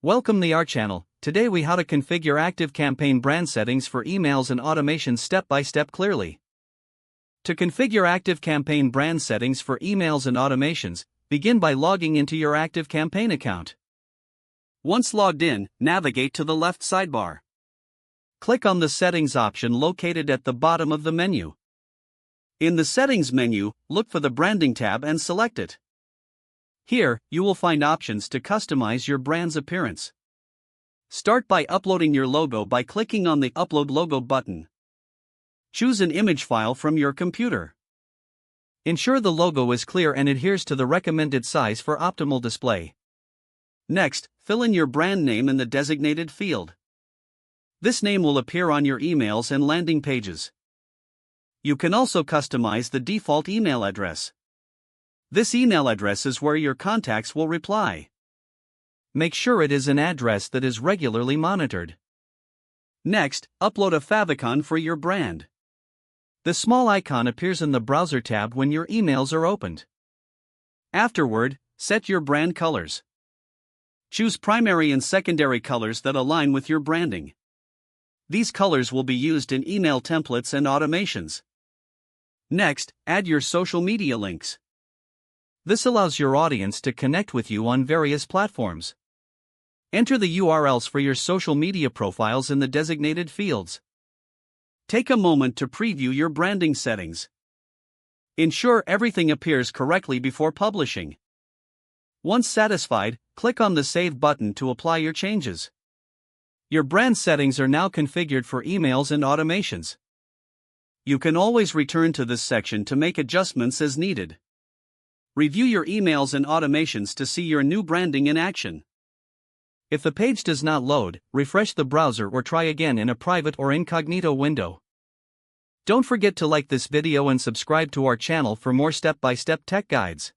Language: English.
Welcome to our channel. Today we how to configure ActiveCampaign brand settings for emails and automations step by step clearly. To configure ActiveCampaign brand settings for emails and automations, begin by logging into your ActiveCampaign account. Once logged in, navigate to the left sidebar. Click on the Settings option located at the bottom of the menu. In the Settings menu, look for the Branding tab and select it. Here, you will find options to customize your brand's appearance. Start by uploading your logo by clicking on the Upload Logo button. Choose an image file from your computer. Ensure the logo is clear and adheres to the recommended size for optimal display. Next, fill in your brand name in the designated field. This name will appear on your emails and landing pages. You can also customize the default email address. This email address is where your contacts will reply. Make sure it is an address that is regularly monitored. Next, upload a favicon for your brand. The small icon appears in the Browser tab when your emails are opened. Afterward, set your brand colors. Choose primary and secondary colors that align with your branding. These colors will be used in email templates and automations. Next, add your social media links. This allows your audience to connect with you on various platforms. Enter the URLs for your social media profiles in the designated fields. Take a moment to preview your branding settings. Ensure everything appears correctly before publishing. Once satisfied, click on the Save button to apply your changes. Your brand settings are now configured for emails and automations. You can always return to this section to make adjustments as needed. Review your emails and automations to see your new branding in action. If the page does not load, refresh the browser or try again in a private or incognito window. Don't forget to like this video and subscribe to our channel for more step-by-step tech guides.